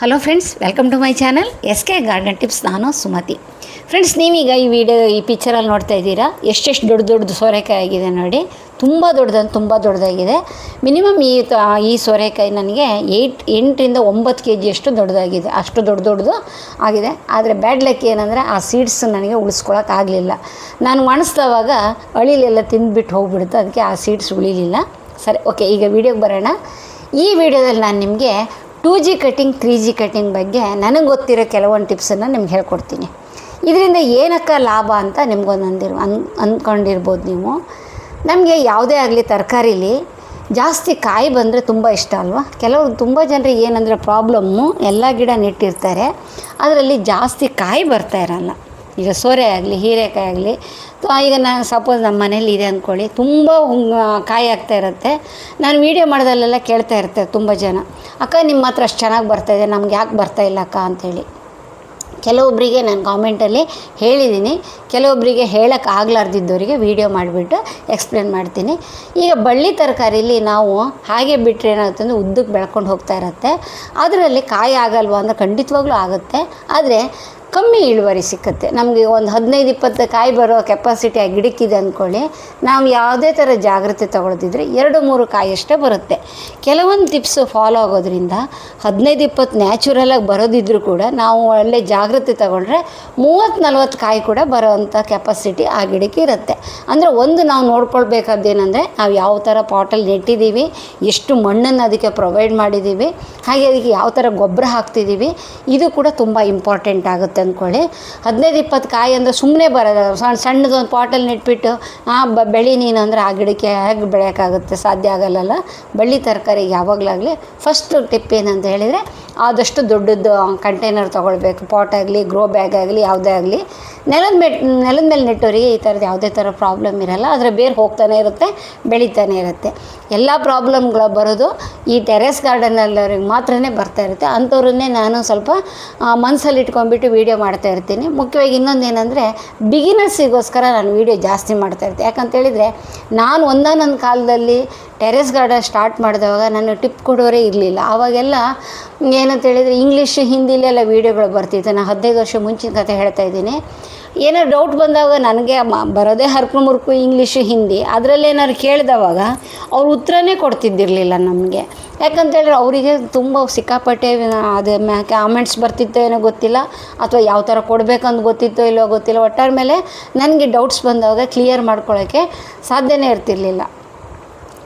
Hello friends, welcome to my channel S K garden tips. ನಾನು Sumathi. Friends, ನೀವೀಗ ಈ ಪಿಕ್ಚರಲ್ಲಿ ನೋಡ್ತಾ ಇದ್ದೀರಾ ಎಷ್ಟೆಷ್ಟು ದೊಡ್ಡ ಸೋರೆಕಾಯಿ ಆಗಿದೆ ನೋಡಿ. ತುಂಬ ದೊಡ್ಡದಾಗಿದೆ. ಮಿನಿಮಮ್ ಈ ಸೋರೆಕಾಯಿ ನನಗೆ 8ರಿಂದ 9 kg ಅಷ್ಟು ದೊಡ್ಡದಾಗಿದೆ. ಅಷ್ಟು ದೊಡ್ಡದು ಆಗಿದೆ. ಆದರೆ ಬ್ಯಾಡ್ ಲಕ್ ಏನಂದರೆ ಆ ಸೀಡ್ಸ್ ನನಗೆ ಉಳಿಸ್ಕೊಳಕ್ಕಾಗಲಿಲ್ಲ. ನಾನು ಒಣಸ್ದವಾಗ ಅಳಿಲೆಲ್ಲ ತಿಂದುಬಿಟ್ಟು ಹೋಗ್ಬಿಡುತ್ತೆ, ಅದಕ್ಕೆ ಆ ಸೀಡ್ಸ್ ಉಳಿಲಿಲ್ಲ. ಸರಿ, ಓಕೆ, ಈಗ ವೀಡಿಯೋಗೆ ಬರೋಣ. ಈ ವಿಡಿಯೋದಲ್ಲಿ ನಾನು ನಿಮಗೆ 2G ಕಟಿಂಗ್ 3G ಕಟಿಂಗ್ ಬಗ್ಗೆ ನನಗೆ ಗೊತ್ತಿರೋ ಕೆಲವೊಂದು ಟಿಪ್ಸನ್ನು ನಿಮ್ಗೆ ಹೇಳ್ಕೊಡ್ತೀನಿ. ಇದರಿಂದ ಏನಕ್ಕೆ ಲಾಭ ಅಂತ ನಿಮ್ಗೊಂದು ಅಂದ್ಕೊಂಡಿರ್ಬೋದು ನೀವು. ನಮಗೆ ಯಾವುದೇ ಆಗಲಿ ತರಕಾರಿಲಿ ಜಾಸ್ತಿ ಕಾಯಿ ಬಂದರೆ ತುಂಬ ಇಷ್ಟ ಅಲ್ವಾ. ತುಂಬ ಜನರಿಗೆ ಏನಂದರೆ ಪ್ರಾಬ್ಲಮ್ಮು, ಎಲ್ಲ ಗಿಡ ನೆಟ್ಟಿರ್ತಾರೆ, ಅದರಲ್ಲಿ ಜಾಸ್ತಿ ಕಾಯಿ ಬರ್ತಾ ಇರಲ್ಲ. ಈಗ ಸೋರೆ ಆಗಲಿ ಹೀರೆಕಾಯಿ ಆಗಲಿ, ಈಗ ನಾನು ಸಪೋಸ್ ನಮ್ಮ ಮನೇಲಿ ಇದೆ ಅಂದ್ಕೊಳ್ಳಿ, ತುಂಬ ಕಾಯಿ ಆಗ್ತಾ ಇರುತ್ತೆ. ನಾನು ವೀಡಿಯೋ ಮಾಡೋದಲ್ಲೆಲ್ಲ ಕೇಳ್ತಾ ಇರ್ತಾರೆ ತುಂಬ ಜನ, ಅಕ್ಕ ನಿಮ್ಮ ಹತ್ರ ಅಷ್ಟು ಚೆನ್ನಾಗಿ ಬರ್ತಾಯಿದೆ, ನಮ್ಗೆ ಯಾಕೆ ಬರ್ತಾಯಿಲ್ಲ ಅಕ್ಕ ಅಂಥೇಳಿ. ಕೆಲವೊಬ್ಬರಿಗೆ ನಾನು ಕಾಮೆಂಟಲ್ಲಿ ಹೇಳಿದ್ದೀನಿ, ಕೆಲವೊಬ್ಬರಿಗೆ ಹೇಳೋಕ್ಕೆ ಆಗಲಾರ್ದಿದ್ದವರಿಗೆ ವೀಡಿಯೋ ಮಾಡಿಬಿಟ್ಟು ಎಕ್ಸ್ಪ್ಲೇನ್ ಮಾಡ್ತೀನಿ. ಈಗ ಬಳ್ಳಿ ತರಕಾರಿಲಿ ನಾವು ಹಾಗೆ ಬಿಟ್ಟರೆ ಏನಾಗುತ್ತೆ ಅಂದರೆ ಉದ್ದಕ್ಕೆ ಬೆಳ್ಕೊಂಡು ಹೋಗ್ತಾ ಇರುತ್ತೆ. ಅದರಲ್ಲಿ ಕಾಯಿ ಆಗಲ್ವ ಅಂದರೆ ಖಂಡಿತವಾಗ್ಲೂ ಆಗುತ್ತೆ, ಆದರೆ ಕಮ್ಮಿ ಇಳುವರಿ ಸಿಕ್ಕುತ್ತೆ. ನಮಗೆ ಒಂದು 15-20 ಕಾಯಿ ಬರೋ ಕೆಪಾಸಿಟಿ ಆ ಗಿಡಕ್ಕಿದೆ ಅಂದ್ಕೊಳ್ಳಿ, ನಾವು ಯಾವುದೇ ಥರ ಜಾಗ್ರತೆ ತೊಗೊಳ್ದಿದ್ರೆ 2-3 ಕಾಯಿ ಅಷ್ಟೇ ಬರುತ್ತೆ. ಕೆಲವೊಂದು ಟಿಪ್ಸು ಫಾಲೋ ಆಗೋದ್ರಿಂದ 15-20 ನ್ಯಾಚುರಲಾಗಿ ಬರೋದಿದ್ರೂ ಕೂಡ ನಾವು ಒಳ್ಳೆ ಜಾಗ್ರತೆ ತೊಗೊಂಡ್ರೆ 30-40 ಕಾಯಿ ಕೂಡ ಬರೋವಂಥ ಕೆಪಾಸಿಟಿ ಆ ಗಿಡಕ್ಕೆ ಇರುತ್ತೆ. ಅಂದರೆ ನಾವು ನೋಡ್ಕೊಳ್ಬೇಕಾದ್ದೇನೆಂದರೆ ನಾವು ಯಾವ ಥರ ಪಾಟಲ್ಲಿ ನೆಟ್ಟಿದ್ದೀವಿ, ಎಷ್ಟು ಮಣ್ಣನ್ನು ಅದಕ್ಕೆ ಪ್ರೊವೈಡ್ ಮಾಡಿದ್ದೀವಿ, ಹಾಗೆ ಅದಕ್ಕೆ ಯಾವ ಥರ ಗೊಬ್ಬರ ಹಾಕ್ತಿದ್ದೀವಿ, ಇದು ಕೂಡ ತುಂಬ ಇಂಪಾರ್ಟೆಂಟ್ ಆಗುತ್ತೆ ಅಂದ್ಕೊಳ್ಳಿ. 15-20 ಕಾಯಿ ಅಂದರೆ ಸುಮ್ಮನೆ ಬರೋದು. ಸಣ್ಣದೊಂದು ಪಾಟಲ್ಲಿ ನೆಟ್ಬಿಟ್ಟು ಬೆಳಿ ನೀನು ಅಂದರೆ ಆ ಗಿಡಕ್ಕೆ ಹೇಗೆ ಬೆಳೆಯೋಕ್ಕಾಗುತ್ತೆ, ಸಾಧ್ಯ ಆಗಲ್ಲ. ಬಳ್ಳಿ ತರಕಾರಿಗೆ ಯಾವಾಗಲಾಗಲಿ ಫಸ್ಟ್ ಟಿಪ್ ಏನಂತ ಹೇಳಿದರೆ ಆದಷ್ಟು ದೊಡ್ಡದು ಕಂಟೈನರ್ ತೊಗೊಳ್ಬೇಕು. ಪಾಟ್ ಆಗಲಿ ಗ್ರೋ ಬ್ಯಾಗ್ ಆಗಲಿ ಯಾವುದೇ ಆಗಲಿ. ನೆಲದ ಮೇಲೆ ನೆಟ್ಟೋರಿಗೆ ಈ ಥರದ್ದು ಯಾವುದೇ ಥರ ಪ್ರಾಬ್ಲಮ್ ಇರೋಲ್ಲ. ಅದರ ಬೇರೆ ಹೋಗ್ತಾನೆ ಇರುತ್ತೆ, ಬೆಳೀತಾನೆ ಇರುತ್ತೆ. ಎಲ್ಲ ಪ್ರಾಬ್ಲಮ್ಗಳು ಬರೋದು ಈ ಟೆರೆಸ್ ಗಾರ್ಡನಲ್ಲವ್ರಿಗೆ ಮಾತ್ರನೇ ಬರ್ತಾ ಇರುತ್ತೆ. ಅಂಥವ್ರನ್ನೇ ನಾನು ಸ್ವಲ್ಪ ಮನಸ್ಸಲ್ಲಿ ಇಟ್ಕೊಂಡ್ಬಿಟ್ಟು ವೀಡಿಯೋ ಮಾಡ್ತಾ ಇರ್ತೀನಿ. ಮುಖ್ಯವಾಗಿ ಇನ್ನೊಂದು ಏನಂದರೆ ಬಿಗಿನರ್ಸಿಗೋಸ್ಕರ ನಾನು ವೀಡಿಯೋ ಜಾಸ್ತಿ ಮಾಡ್ತಾ ಇರ್ತೀನಿ. ಯಾಕಂತೇಳಿದರೆ ನಾನು ಒಂದಾನೊಂದು ಕಾಲದಲ್ಲಿ ಟೆರೆಸ್ ಗಾರ್ಡನ್ ಸ್ಟಾರ್ಟ್ ಮಾಡಿದವಾಗ ನಾನು ಟಿಪ್ ಕೊಡೋರೇ ಇರಲಿಲ್ಲ. ಆವಾಗೆಲ್ಲ ಏನಂತೇಳಿದರೆ ಇಂಗ್ಲೀಷು ಹಿಂದಿಲೆಲ್ಲ ವೀಡಿಯೋಗಳು ಬರ್ತಿತ್ತು. ನಾನು 15 ವರ್ಷ ಮುಂಚಿನ ಕತೆ ಹೇಳ್ತಾ ಇದ್ದೀನಿ. ಏನೋ ಡೌಟ್ ಬಂದಾಗ ನನಗೆ ಬರೋದೇ ಹರ್ಕು ಇಂಗ್ಲೀಷು ಹಿಂದಿ, ಅದರಲ್ಲೇನಾದ್ರು ಕೇಳಿದವಾಗ ಅವ್ರು ಉತ್ತರನೇ ಕೊಡ್ತಿದ್ದಿರಲಿಲ್ಲ ನಮಗೆ. ಯಾಕಂತೇಳಿದ್ರೆ ಅವರಿಗೆ ತುಂಬ ಸಿಕ್ಕಾಪಟ್ಟೆ ಅದು ಕಾಮೆಂಟ್ಸ್ ಬರ್ತಿತ್ತೋ ಏನೋ ಗೊತ್ತಿಲ್ಲ, ಅಥವಾ ಯಾವ ಥರ ಕೊಡಬೇಕಂತ ಗೊತ್ತಿತ್ತೋ ಇಲ್ಲೋ ಗೊತ್ತಿಲ್ಲ. ಒಟ್ಟಾರೆ ಮೇಲೆ ನನಗೆ ಡೌಟ್ಸ್ ಬಂದಾಗ ಕ್ಲಿಯರ್ ಮಾಡ್ಕೊಳ್ಳೋಕ್ಕೆ ಸಾಧ್ಯನೇ ಇರ್ತಿರ್ಲಿಲ್ಲ.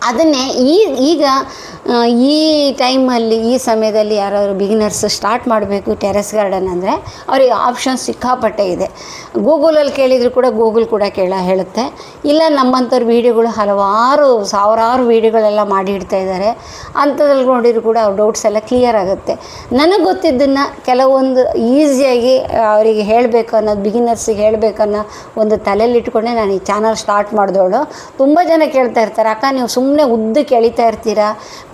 ಅದನ್ನೇ ಈಗ ಈ ಟೈಮಲ್ಲಿ ಈ ಸಮಯದಲ್ಲಿ ಯಾರಾದರೂ ಬಿಗಿನರ್ಸ್ ಸ್ಟಾರ್ಟ್ ಮಾಡಬೇಕು ಟೆರೆಸ್ ಗಾರ್ಡನ್ ಅಂದರೆ ಅವ್ರಿಗೆ ಆಪ್ಷನ್ಸ್ ಸಿಕ್ಕಾಪಟ್ಟೆ ಇದೆ. ಗೂಗಲಲ್ಲಿ ಕೇಳಿದರೂ ಕೂಡ ಗೂಗಲ್ ಕೂಡ ಹೇಳುತ್ತೆ. ಇಲ್ಲ ನಮ್ಮಂಥವ್ರ ವೀಡಿಯೋಗಳು ಸಾವಿರಾರು ವೀಡಿಯೋಗಳೆಲ್ಲ ಮಾಡಿ ಇಡ್ತಾ ಇದ್ದಾರೆ. ಅಂಥದ್ರಲ್ಲಿ ನೋಡಿದ್ರು ಕೂಡ ಅವ್ರ ಡೌಟ್ಸ್ ಎಲ್ಲ ಕ್ಲಿಯರ್ ಆಗುತ್ತೆ. ನನಗೆ ಗೊತ್ತಿದ್ದನ್ನು ಕೆಲವೊಂದು ಈಸಿಯಾಗಿ ಅವರಿಗೆ ಹೇಳಬೇಕು ಅನ್ನೋದು, ಬಿಗಿನರ್ಸಿಗೆ ಹೇಳಬೇಕು ಅನ್ನೋ ಒಂದು ತಲೆಯಲ್ಲಿ ಇಟ್ಕೊಂಡೆ ನಾನು ಈ ಚಾನಲ್ ಸ್ಟಾರ್ಟ್ ಮಾಡಿದವಳು. ತುಂಬ ಜನ ಕೇಳ್ತಾ ಇರ್ತಾರೆ, ಅಕ್ಕ ನೀವು ಸುಮ್ಮನೆ ಉದ್ದಕ್ಕೆ ಎಳಿತಾ ಇರ್ತೀರಾ,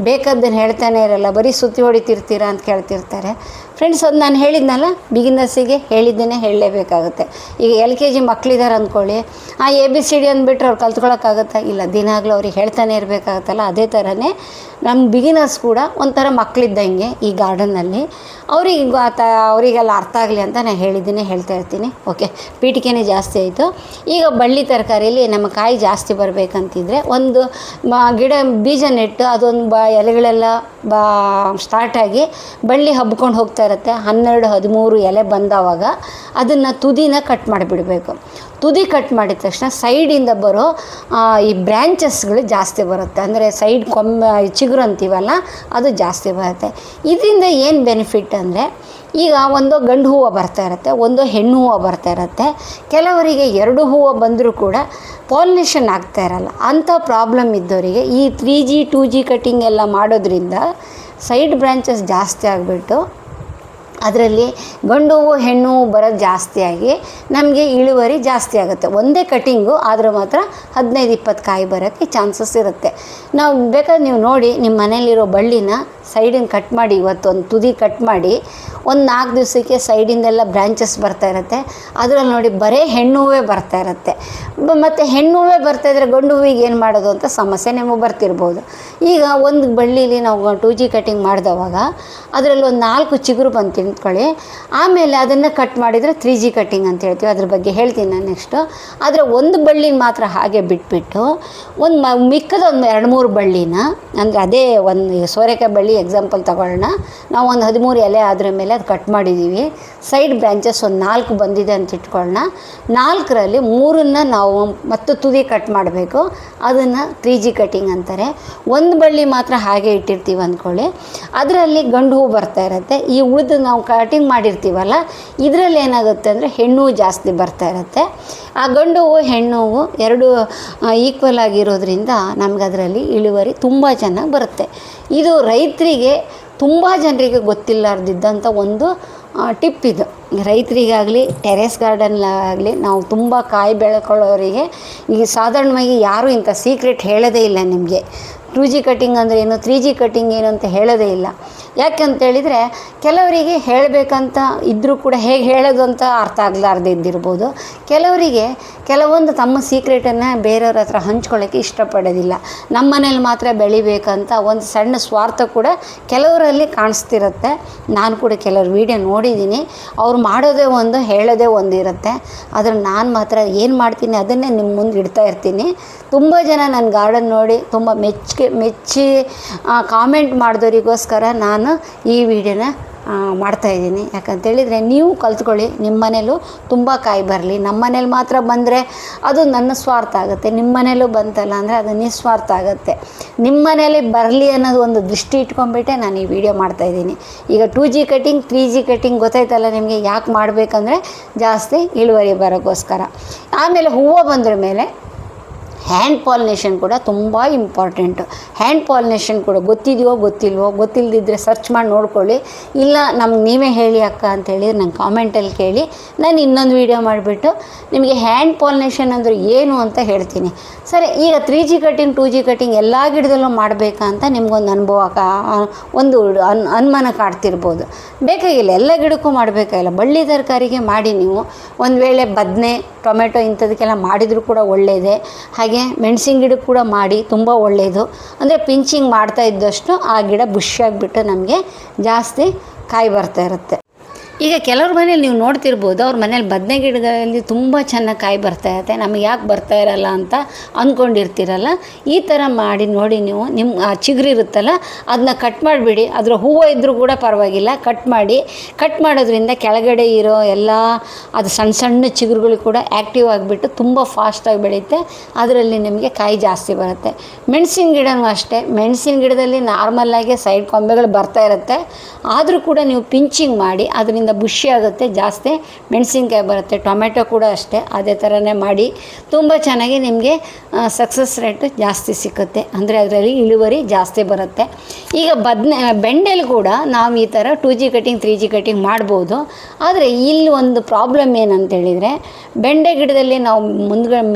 ಬೇಕಾದ್ದನ್ನು ಹೇಳ್ತಾನೆ ಇರಲ್ಲ, ಬರೀ ಸುತ್ತಿ ಹೊಡಿತಿರ್ತೀರಾ ಅಂತ ಕೇಳ್ತಿರ್ತಾರೆ. ಫ್ರೆಂಡ್ಸ್, ಅದು ನಾನು ಹೇಳಿದ್ನಲ್ಲ, ಬಿಗಿನರ್ಸಿಗೆ ಹೇಳಿದ್ದೇನೆ ಹೇಳಲೇಬೇಕಾಗುತ್ತೆ. ಈಗ LKG ಮಕ್ಕಳಿದ್ದಾರೆ ಅಂದ್ಕೊಳ್ಳಿ, ABCD ಅಂದ್ಬಿಟ್ರೆ ಅವ್ರು ಕಲ್ತ್ಕೊಳ್ಳೋಕ್ಕಾಗುತ್ತಾ? ಇಲ್ಲ, ದಿನಾಗಲೂ ಅವ್ರಿಗೆ ಹೇಳ್ತಾನೆ ಇರಬೇಕಾಗತ್ತಲ್ಲ. ಅದೇ ಥರನೇ ನಮ್ಮ ಬಿಗಿನರ್ಸ್ ಕೂಡ ಒಂಥರ ಮಕ್ಕಳಿದ್ದಂಗೆ ಈ ಗಾರ್ಡನ್ನಲ್ಲಿ. ಅವರಿಗೆಲ್ಲ ಅರ್ಥ ಆಗಲಿ ಅಂತ ನಾನು ಹೇಳ್ತಾ ಇರ್ತೀನಿ. ಓಕೆ, ಪೀಠಿಕೆನೇ ಜಾಸ್ತಿ ಆಯಿತು. ಈಗ ಬಳ್ಳಿ ತರಕಾರಿಯಲ್ಲಿ ನಮ್ಮ ಕಾಯಿ ಜಾಸ್ತಿ ಬರಬೇಕಂತಿದ್ರೆ ಒಂದು ಗಿಡ ಬೀಜ ನೆಟ್ಟು ಅದೊಂದು ಎಲೆಗಳೆಲ್ಲ ಸ್ಟಾರ್ಟಾಗಿ ಬಳ್ಳಿ ಹಬ್ಕೊಂಡು ಹೋಗ್ತಾ ಇರುತ್ತೆ. 12-13 ಎಲೆ ಬಂದವಾಗ ಅದನ್ನು ತುದಿನ ಕಟ್ ಮಾಡಿಬಿಡಬೇಕು. ತುದಿ ಕಟ್ ಮಾಡಿದ ತಕ್ಷಣ ಸೈಡಿಂದ ಬರೋ ಈ ಬ್ರ್ಯಾಂಚಸ್ಗಳು ಜಾಸ್ತಿ ಬರುತ್ತೆ. ಅಂದರೆ ಸೈಡ್ ಚಿಗುರು ಅಂತೀವಲ್ಲ, ಅದು ಜಾಸ್ತಿ ಬರುತ್ತೆ. ಇದರಿಂದ ಏನು ಬೆನಿಫಿಟ್ ಅಂದರೆ, ಈಗ ಒಂದು ಗಂಡು ಹೂವು ಬರ್ತಾ ಇರುತ್ತೆ, ಒಂದು ಹೆಣ್ಣು ಹೂವು ಬರ್ತಾ ಇರುತ್ತೆ. ಕೆಲವರಿಗೆ 2 ಹೂವು ಬಂದರೂ ಕೂಡ ಪಾಲಿನೇಷನ್ ಆಗ್ತಾ ಇರಲ್ಲ. ಅಂಥ ಪ್ರಾಬ್ಲಮ್ ಇದ್ದವರಿಗೆ ಈ 3G 2G ಕಟಿಂಗ್ ಎಲ್ಲ ಮಾಡೋದ್ರಿಂದ ಸೈಡ್ ಬ್ರ್ಯಾಂಚಸ್ ಜಾಸ್ತಿ ಆಗಿಬಿಟ್ಟು ಅದರಲ್ಲಿ ಗಂಡು ಹೂವು ಹೆಣ್ಣು ಹೂವು ಬರೋದು ಜಾಸ್ತಿಯಾಗಿ ನಮಗೆ ಇಳುವರಿ ಜಾಸ್ತಿ ಆಗುತ್ತೆ. ಒಂದೇ ಕಟಿಂಗು ಆದರೆ ಮಾತ್ರ 15-20 ಕಾಯಿ ಬರೋಕ್ಕೆ ಚಾನ್ಸಸ್ ಇರುತ್ತೆ. ನಾವು ಬೇಕಾದ್ರೆ ನೀವು ನೋಡಿ, ನಿಮ್ಮ ಮನೇಲಿರೋ ಬಳ್ಳಿನ ಸೈಡಿನ ಕಟ್ ಮಾಡಿ ಇವತ್ತು ಒಂದು ತುದಿ ಕಟ್ ಮಾಡಿ ಒಂದು 4 ದಿವಸಕ್ಕೆ ಸೈಡಿಂದೆಲ್ಲ ಬ್ರ್ಯಾಂಚಸ್ ಬರ್ತಾ ಇರುತ್ತೆ. ಅದರಲ್ಲಿ ನೋಡಿ ಬರೀ ಹೆಣ್ಣು ಹೂವೇ ಬರ್ತಾ ಇರುತ್ತೆ. ಮತ್ತು ಹೆಣ್ಣು ಹೂವೇ ಬರ್ತಾಯಿದ್ರೆ ಗಂಡು ಹೂವಿಗೆ ಏನು ಮಾಡೋದು ಅಂತ ಸಮಸ್ಯೆ ನಿಮಗೆ ಬರ್ತಿರ್ಬೋದು. ಈಗ ಒಂದು ಬಳ್ಳಿಲಿ ನಾವು 2G ಕಟಿಂಗ್ ಮಾಡಿದವಾಗ ಅದರಲ್ಲಿ ಒಂದು 4 ಚಿಗುರು ಬಂದು ತಿಂದ್ಕೊಳ್ಳಿ. ಆಮೇಲೆ ಅದನ್ನು ಕಟ್ ಮಾಡಿದರೆ 3G ಕಟಿಂಗ್ ಅಂತ ಹೇಳ್ತೀವಿ. ಅದ್ರ ಬಗ್ಗೆ ಹೇಳ್ತೀನಿ ನಾನು ನೆಕ್ಸ್ಟು. ಆದರೆ ಒಂದು ಬಳ್ಳಿನ ಮಾತ್ರ ಹಾಗೆ ಬಿಟ್ಬಿಟ್ಟು ಮಿಕ್ಕದ ಒಂದು 2-3 ಬಳ್ಳಿನ, ಅಂದರೆ ಅದೇ ಒಂದು ಸೋರೆಕಾಯಿ ಬಳ್ಳಿ ಎಕ್ಸಾಂಪಲ್ ತಗೊಳ್ಳೋಣ. ನಾವು ಒಂದು 13 ಎಲೆ ಆದ್ರ ಮೇಲೆ ಅದು ಕಟ್ ಮಾಡಿದ್ದೀವಿ. ಸೈಡ್ ಬ್ರಾಂಚಸ್ ಒಂದು 4 ಬಂದಿದೆ ಅಂತ ಇಟ್ಕೊಳ್ಳೋಣ. 4ರಲ್ಲಿ 3 ನಾವು ಮತ್ತು ತುದಿ ಕಟ್ ಮಾಡಬೇಕು. ಅದನ್ನು 3G ಕಟಿಂಗ್ ಅಂತಾರೆ. ಒಂದು ಬಳ್ಳಿ ಮಾತ್ರ ಹಾಗೆ ಇಟ್ಟಿರ್ತೀವಿ ಅಂದ್ಕೊಳ್ಳಿ. ಅದರಲ್ಲಿ ಗಂಡು ಹೂ ಬರ್ತಾ ಇರುತ್ತೆ. ಈ ಉಳಿದು ನಾವು ಕಟಿಂಗ್ ಮಾಡಿರ್ತೀವಲ್ಲ, ಇದರಲ್ಲಿ ಏನಾಗುತ್ತೆ ಅಂದರೆ ಹೆಣ್ಣು ಜಾಸ್ತಿ ಬರ್ತಾ ಇರುತ್ತೆ. ಆ ಗಂಡು ಹೂವು ಹೆಣ್ಣು ಹೂವು ಎರಡು ಈಕ್ವಲ್ ಆಗಿರೋದ್ರಿಂದ ನಮ್ಗೆ ಅದರಲ್ಲಿ ಇಳುವರಿ ತುಂಬ ಚೆನ್ನಾಗಿ ಬರುತ್ತೆ. ಇದು ರೈತರಿಗೆ ತುಂಬ ಜನರಿಗೆ ಗೊತ್ತಿಲ್ಲಾರ್ದಿದ್ದಂಥ ಒಂದು ಟಿಪ್ ಇದು. ರೈತರಿಗಾಗಲಿ ಟೆರೆಸ್ ಗಾರ್ಡನ್ಲಾಗಲಿ ನಾವು ತುಂಬ ಕಾಯಿ ಬೆಳ್ಕೊಳ್ಳೋರಿಗೆ ಈಗ ಸಾಧಾರಣವಾಗಿ ಯಾರೂ ಇಂಥ ಸೀಕ್ರೆಟ್ ಹೇಳೋದೇ ಇಲ್ಲ ನಿಮಗೆ. 2G ಕಟಿಂಗ್ ಅಂದರೆ ಏನು, 3G ಕಟಿಂಗ್ ಏನು ಅಂತ ಹೇಳೋದೇ ಇಲ್ಲ. ಯಾಕಂತೇಳಿದರೆ ಕೆಲವರಿಗೆ ಹೇಳಬೇಕಂತ ಇದ್ದರೂ ಕೂಡ ಹೇಗೆ ಹೇಳೋದು ಅಂತ ಅರ್ಥ ಆಗಲಾರ್ದೆ ಇದ್ದಿರ್ಬೋದು. ಕೆಲವರಿಗೆ ಕೆಲವೊಂದು ತಮ್ಮ ಸೀಕ್ರೆಟನ್ನು ಬೇರೆಯವ್ರ ಹತ್ರ ಹಂಚ್ಕೊಳ್ಳೋಕ್ಕೆ ಇಷ್ಟಪಡೋದಿಲ್ಲ. ನಮ್ಮ ಮನೇಲಿ ಮಾತ್ರ ಬೆಳಿಬೇಕಂತ ಒಂದು ಸಣ್ಣ ಸ್ವಾರ್ಥ ಕೂಡ ಕೆಲವರಲ್ಲಿ ಕಾಣಿಸ್ತಿರುತ್ತೆ. ನಾನು ಕೂಡ ಕೆಲವ್ರ ವೀಡಿಯೋ ನೋಡಿದ್ದೀನಿ. ಅವ್ರು ಮಾಡೋದೇ ಒಂದು, ಹೇಳೋದೇ ಒಂದು ಇರುತ್ತೆ. ಆದರೆ ನಾನು ಮಾತ್ರ ಏನು ಮಾಡ್ತೀನಿ ಅದನ್ನೇ ನಿಮ್ಮ ಮುಂದೆ ಇಡ್ತಾ ಇರ್ತೀನಿ. ತುಂಬ ಜನ ನನ್ನ ಗಾರ್ಡನ್ ನೋಡಿ ತುಂಬ ಮೆಚ್ಚಿ ಕಾಮೆಂಟ್ ಮಾಡಿದವರಿಗೋಸ್ಕರ ನಾನು ಈ ವಿಡಿಯೋನ ಮಾಡ್ತಾಯಿದ್ದೀನಿ. ಯಾಕಂತೇಳಿದರೆ ನೀವು ಕಲ್ತ್ಕೊಳ್ಳಿ, ನಿಮ್ಮ ಮನೇಲೂ ತುಂಬ ಕಾಯಿ ಬರಲಿ. ನಮ್ಮ ಮನೇಲಿ ಮಾತ್ರ ಬಂದರೆ ಅದು ನನ್ನ ಸ್ವಾರ್ಥ ಆಗುತ್ತೆ. ನಿಮ್ಮ ಮನೇಲೂ ಬಂತಲ್ಲ ಅಂದರೆ ಅದು ನಿಸ್ವಾರ್ಥ ಆಗುತ್ತೆ. ನಿಮ್ಮ ಮನೇಲಿ ಬರಲಿ ಅನ್ನೋದು ಒಂದು ದೃಷ್ಟಿ ಇಟ್ಕೊಂಡ್ಬಿಟ್ಟೆ ನಾನು ಈ ವಿಡಿಯೋ ಮಾಡ್ತಾಯಿದ್ದೀನಿ. ಈಗ 2G ಕಟಿಂಗ್ 3G ಕಟಿಂಗ್ ಗೊತ್ತಾಯ್ತಲ್ಲ ನಿಮಗೆ, ಯಾಕೆ ಮಾಡಬೇಕಂದ್ರೆ ಜಾಸ್ತಿ ಇಳುವರಿ ಬರೋಕ್ಕೋಸ್ಕರ. ಆಮೇಲೆ ಹೂವು ಬಂದ್ರ ಮೇಲೆ ಹ್ಯಾಂಡ್ ಪಾಲಿನೇಷನ್ ಕೂಡ ತುಂಬ ಇಂಪಾರ್ಟೆಂಟು. ಹ್ಯಾಂಡ್ ಪಾಲಿನೇಷನ್ ಕೂಡ ಗೊತ್ತಿದೆಯೋ ಗೊತ್ತಿಲ್ಲದಿದ್ದರೆ ಸರ್ಚ್ ಮಾಡಿ ನೋಡ್ಕೊಳ್ಳಿ. ಇಲ್ಲ ನಮ್ಗೆ ನೀವೇ ಹೇಳಿ ಅಕ್ಕ ಅಂತೇಳಿ ನಂಗೆ ಕಾಮೆಂಟಲ್ಲಿ ಕೇಳಿ, ನಾನು ಇನ್ನೊಂದು ವೀಡಿಯೋ ಮಾಡಿಬಿಟ್ಟು ನಿಮಗೆ ಹ್ಯಾಂಡ್ ಪಾಲಿನೇಷನ್ ಅಂದರೆ ಏನು ಅಂತ ಹೇಳ್ತೀನಿ. ಸರಿ, ಈಗ 3G ಕಟಿಂಗ್ 2G ಕಟಿಂಗ್ ಎಲ್ಲ ಗಿಡದಲ್ಲೂ ಮಾಡಬೇಕಾ ಅಂತ ನಿಮ್ಗೊಂದು ಅನುಭವ ಒಂದು ಅನುಮಾನ ಕಾಡ್ತಿರ್ಬೋದು. ಬೇಕಾಗಿಲ್ಲ, ಎಲ್ಲ ಗಿಡಕ್ಕೂ ಮಾಡಬೇಕಾಗಿಲ್ಲ. ಬಳ್ಳಿ ತರಕಾರಿಗೆ ಮಾಡಿ ನೀವು ಒಂದು ವೇಳೆ ಬದನೆ, ಟೊಮೆಟೊ ಇಂಥದಕ್ಕೆಲ್ಲ ಮಾಡಿದರೂ ಕೂಡ ಒಳ್ಳೆಯದೇ. ಹಾಗೆ ಮೆಣಸಿನ ಗಿಡಕ್ಕೆ ಕೂಡ ಮಾಡಿ, ತುಂಬ ಒಳ್ಳೆಯದು. ಅಂದರೆ ಪಿಂಚಿಂಗ್ ಮಾಡ್ತಾ ಇದ್ದಷ್ಟು ಆ ಗಿಡ ಬುಷಿಯಾಗಿಬಿಟ್ಟು ನಮಗೆ ಜಾಸ್ತಿ ಕಾಯಿ ಬರ್ತಾ ಇರುತ್ತೆ. ಈಗ ಕೆಲವ್ರ ಮನೇಲಿ ನೀವು ನೋಡ್ತಿರ್ಬೋದು, ಅವ್ರ ಮನೇಲಿ ಬದನೆ ಗಿಡಗಳಲ್ಲಿ ತುಂಬ ಚೆನ್ನಾಗಿ ಕಾಯಿ ಬರ್ತಾ ಇರುತ್ತೆ. ನಮಗೆ ಯಾಕೆ ಬರ್ತಾ ಇರಲ್ಲ ಅಂತ ಅಂದ್ಕೊಂಡಿರ್ತೀರಲ್ಲ, ಈ ಥರ ಮಾಡಿ ನೋಡಿ ನೀವು. ನಿಮ್ಮ ಚಿಗುರಿರುತ್ತಲ್ಲ ಅದನ್ನ ಕಟ್ ಮಾಡಿಬಿಡಿ. ಅದರ ಹೂವು ಇದ್ದರೂ ಕೂಡ ಪರವಾಗಿಲ್ಲ, ಕಟ್ ಮಾಡೋದ್ರಿಂದ ಕೆಳಗಡೆ ಇರೋ ಎಲ್ಲ ಅದು ಸಣ್ಣ ಸಣ್ಣ ಚಿಗುರುಗಳು ಕೂಡ ಆ್ಯಕ್ಟಿವ್ ಆಗಿಬಿಟ್ಟು ತುಂಬ ಫಾಸ್ಟಾಗಿ ಬೆಳೆಯುತ್ತೆ. ಅದರಲ್ಲಿ ನಿಮಗೆ ಕಾಯಿ ಜಾಸ್ತಿ ಬರುತ್ತೆ. ಮೆಣಸಿನ ಗಿಡನೂ ಅಷ್ಟೇ. ಮೆಣಸಿನ ಗಿಡದಲ್ಲಿ ನಾರ್ಮಲ್ಲಾಗಿ ಸೈಡ್ ಕೊಂಬೆಗಳು ಬರ್ತಾ ಇರುತ್ತೆ. ಆದರೂ ಕೂಡ ನೀವು ಪಿಂಚಿಂಗ್ ಮಾಡಿ ಅದರಿಂದ ಬುಷಿ ಆಗುತ್ತೆ, ಜಾಸ್ತಿ ಮೆಣಸಿನ್ಕಾಯಿ ಬರುತ್ತೆ. ಟೊಮೆಟೊ ಕೂಡ ಅಷ್ಟೇ, ಅದೇ ಥರನೇ ಮಾಡಿ ತುಂಬ ಚೆನ್ನಾಗಿ ನಿಮಗೆ ಸಕ್ಸಸ್ ರೇಟ್ ಜಾಸ್ತಿ ಸಿಕ್ಕುತ್ತೆ. ಅಂದರೆ ಅದರಲ್ಲಿ ಇಳುವರಿ ಜಾಸ್ತಿ ಬರುತ್ತೆ. ಈಗ ಬೆಂಡೆಲಿ ಕೂಡ ನಾವು ಈ ಥರ 2G ಕಟಿಂಗ್ 3G ಕಟಿಂಗ್ ಮಾಡ್ಬೋದು. ಆದರೆ ಇಲ್ಲಿ ಒಂದು ಪ್ರಾಬ್ಲಮ್ ಏನಂತೇಳಿದರೆ, ಬೆಂಡೆ ಗಿಡದಲ್ಲಿ ನಾವು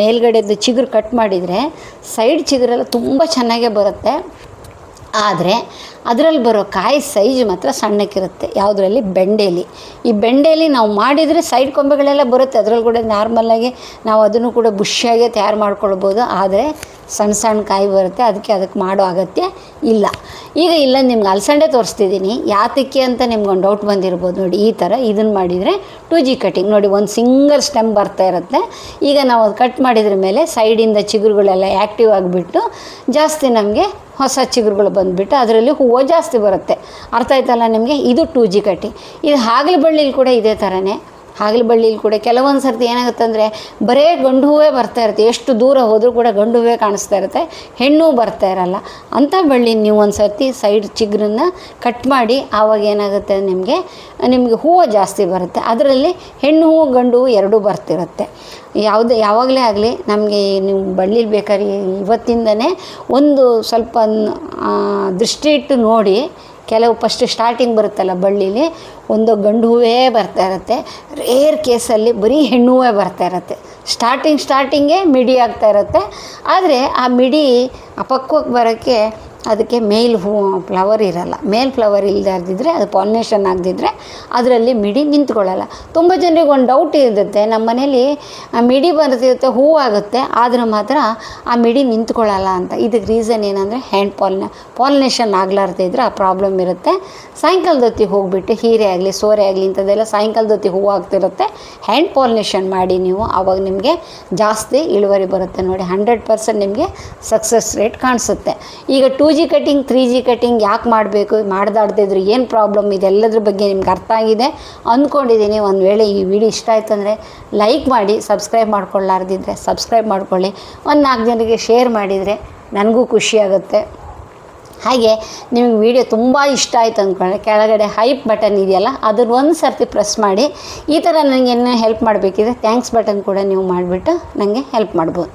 ಮೇಲ್ಗಡೆದು ಚಿಗುರು ಕಟ್ ಮಾಡಿದರೆ ಸೈಡ್ ಚಿಗುರೆಲ್ಲ ತುಂಬ ಚೆನ್ನಾಗೇ ಬರುತ್ತೆ. ಆದರೆ ಅದರಲ್ಲಿ ಬರೋ ಕಾಯಿ ಸೈಜ್ ಮಾತ್ರ ಸಣ್ಣಕ್ಕಿರುತ್ತೆ. ಯಾವುದರಲ್ಲಿ? ಬೆಂಡೆಲಿ. ಈ ಬೆಂಡೆಲಿ ನಾವು ಮಾಡಿದರೆ ಸೈಡ್ ಕೊಂಬೆಗಳೆಲ್ಲ ಬರುತ್ತೆ. ಅದರಲ್ಲಿ ಕೂಡ ನಾರ್ಮಲಾಗಿ ನಾವು ಅದನ್ನು ಕೂಡ ಬುಷಿಯಾಗೆ ತಯಾರು ಮಾಡ್ಕೊಳ್ಬೋದು. ಆದರೆ ಸಣ್ಣ ಕಾಯಿ ಬರುತ್ತೆ. ಅದಕ್ಕೆ ಮಾಡೋ ಅಗತ್ಯ ಇಲ್ಲ. ಈಗ ಇಲ್ಲ, ನಿಮ್ಗೆ ಅಲಸಂಡೆ ತೋರಿಸ್ತಿದ್ದೀನಿ. ಯಾತಕ್ಕೆ ಅಂತ ನಿಮ್ಗೊಂದು ಡೌಟ್ ಬಂದಿರ್ಬೋದು. ನೋಡಿ, ಈ ಥರ ಇದನ್ನು ಮಾಡಿದರೆ 2G ಕಟಿಂಗ್ ನೋಡಿ, ಒಂದು ಸಿಂಗಲ್ ಸ್ಟೆಮ್ ಬರ್ತಾ ಇರುತ್ತೆ. ಈಗ ನಾವು ಅದು ಕಟ್ ಮಾಡಿದ್ರ ಮೇಲೆ ಸೈಡಿಂದ ಚಿಗುರುಗಳೆಲ್ಲ ಆ್ಯಕ್ಟಿವ್ ಆಗಿಬಿಟ್ಟು ಜಾಸ್ತಿ ನಮಗೆ ಹೊಸ ಚಿಗುರುಗಳು ಬಂದುಬಿಟ್ಟು ಅದರಲ್ಲಿ ಹೂವು ಜಾಸ್ತಿ ಬರುತ್ತೆ. ಅರ್ಥ ಆಯ್ತಲ್ಲ ನಿಮಗೆ? ಇದು 2G ಕಟಿಂಗ್. ಇದು ಹಾಗಲ ಬಳ್ಳಿಲಿ ಕೂಡ ಇದೇ ಥರನೇ. ಹಾಗಲ ಬಳ್ಳಿಲಿ ಕೂಡ ಕೆಲವೊಂದು ಸರ್ತಿ ಏನಾಗುತ್ತೆ ಅಂದರೆ ಬರೇ ಗಂಡು ಹೂವೇ ಬರ್ತಾ ಇರುತ್ತೆ. ಎಷ್ಟು ದೂರ ಹೋದರೂ ಕೂಡ ಗಂಡು ಹೂವೇ ಕಾಣಿಸ್ತಾ ಇರುತ್ತೆ, ಹೆಣ್ಣು ಬರ್ತಾ ಇರಲ್ಲ. ಅಂಥ ಬಳ್ಳಿ ನೀವು ಒಂದು ಸರ್ತಿ ಸೈಡ್ ಚಿಗುರನ್ನ ಕಟ್ ಮಾಡಿ, ಆವಾಗ ಏನಾಗುತ್ತೆ ನಿಮಗೆ ಹೂವು ಜಾಸ್ತಿ ಬರುತ್ತೆ. ಅದರಲ್ಲಿ ಹೆಣ್ಣು ಹೂವು ಗಂಡು ಹೂವು ಎರಡೂ ಬರ್ತಿರುತ್ತೆ. ಯಾವಾಗಲೇ ಆಗಲಿ ನಮಗೆ ನೀವು ಬಳ್ಳಿಲಿ ಬೇಕಾದ್ರೆ ಇವತ್ತಿಂದನೇ ಒಂದು ಸ್ವಲ್ಪ ದೃಷ್ಟಿ ಇಟ್ಟು ನೋಡಿ. ಕೆಲವು ಫಸ್ಟ್ ಸ್ಟಾರ್ಟಿಂಗ್ ಬರುತ್ತಲ್ಲ ಬಳ್ಳಿಲಿ ಒಂದು ಗಂಡು ಹೂವೇ ಬರ್ತಾ ಇರುತ್ತೆ. ರೇರ್ ಕೇಸಲ್ಲಿ ಬರೀ ಹೆಣ್ಣು ಹೂವೇ ಬರ್ತಾ ಇರುತ್ತೆ. ಸ್ಟಾರ್ಟಿಂಗೇ ಮಿಡಿ ಆಗ್ತಾ ಇರುತ್ತೆ. ಆದರೆ ಆ ಮಿಡಿ ಪಕ್ವಕ್ಕೆ ಬರೋಕ್ಕೆ ಅದಕ್ಕೆ ಮೇಲ್ ಫ್ಲವರ್ ಇರಲ್ಲ. ಮೇಲ್ ಫ್ಲವರ್ ಇಲ್ಲದಿದ್ದರೆ ಅದು ಪಾಲಿನೇಷನ್ ಆಗದಿದ್ದರೆ ಅದರಲ್ಲಿ ಮಿಡಿ ನಿಂತ್ಕೊಳ್ಳಲ್ಲ. ತುಂಬ ಜನರಿಗೆ ಒಂದು ಡೌಟ್ ಇರುತ್ತೆ, ನಮ್ಮ ಮನೇಲಿ ಮಿಡಿ ಬರ್ತಿರುತ್ತೆ, ಹೂವಾಗುತ್ತೆ, ಆದರೆ ಮಾತ್ರ ಆ ಮಿಡಿ ನಿಂತ್ಕೊಳ್ಳಲ್ಲ ಅಂತ. ಇದಕ್ಕೆ ರೀಸನ್ ಏನಂದರೆ ಹ್ಯಾಂಡ್ ಪಾಲಿನೇಷನ್ ಆಗಲಾರ್ದಿದ್ರೆ ಆ ಪ್ರಾಬ್ಲಮ್ ಇರುತ್ತೆ. ಸಾಯಂಕಾಲದ ಹೊತ್ತಿಗೆ ಹೋಗಿಬಿಟ್ಟು ಹೀರೆ ಆಗಲಿ ಸೋರೆ ಆಗಲಿ ಇಂಥದ್ದೆಲ್ಲ ಸಾಯಂಕಾಲದ ಹೊತ್ತಿಗೆ ಹೂವು ಆಗ್ತಿರುತ್ತೆ, ಹ್ಯಾಂಡ್ ಪಾಲಿನೇಷನ್ ಮಾಡಿ ನೀವು, ಆವಾಗ ನಿಮಗೆ ಜಾಸ್ತಿ ಇಳುವರಿ ಬರುತ್ತೆ ನೋಡಿ. 100% ನಿಮಗೆ ಸಕ್ಸಸ್ ರೇಟ್ ಕಾಣಿಸುತ್ತೆ. ಈಗ 2G ಕಟಿಂಗ್ 3G ಕಟಿಂಗ್ ಯಾಕೆ ಮಾಡಬೇಕು, ಮಾಡ್ದಾಡ್ದಿದ್ರು ಏನು ಪ್ರಾಬ್ಲಮ್, ಇದೆಲ್ಲದ್ರ ಬಗ್ಗೆ ನಿಮ್ಗೆ ಅರ್ಥ ಆಗಿದೆ ಅಂದ್ಕೊಂಡಿದ್ದೀನಿ. ಒಂದು ವೇಳೆ ಈ ವಿಡಿಯೋ ಇಷ್ಟ ಆಯ್ತು ಅಂದರೆ ಲೈಕ್ ಮಾಡಿ, ಸಬ್ಸ್ಕ್ರೈಬ್ ಮಾಡ್ಕೊಳ್ಳಾರ್ದಿದ್ರೆ ಸಬ್ಸ್ಕ್ರೈಬ್ ಮಾಡ್ಕೊಳ್ಳಿ, ಒಂದು 4 ಜನರಿಗೆ ಶೇರ್ ಮಾಡಿದರೆ ನನಗೂ ಖುಷಿಯಾಗುತ್ತೆ. ಹಾಗೆ ನಿಮಗೆ ವಿಡಿಯೋ ತುಂಬ ಇಷ್ಟ ಆಯಿತು ಅಂದ್ಕೊಂಡ್ರೆ ಕೆಳಗಡೆ ಹೈಪ್ ಬಟನ್ ಇದೆಯಲ್ಲ, ಅದನ್ನು ಒಂದು ಸರ್ತಿ ಪ್ರೆಸ್ ಮಾಡಿ. ಈ ಥರ ನನಗೆ ಏನೋ ಹೆಲ್ಪ್ ಮಾಡಬೇಕಿದ್ರೆ ಥ್ಯಾಂಕ್ಸ್ ಬಟನ್ ಕೂಡ ನೀವು ಮಾಡಿಬಿಟ್ಟು ನನಗೆ ಹೆಲ್ಪ್ ಮಾಡ್ಬೋದು.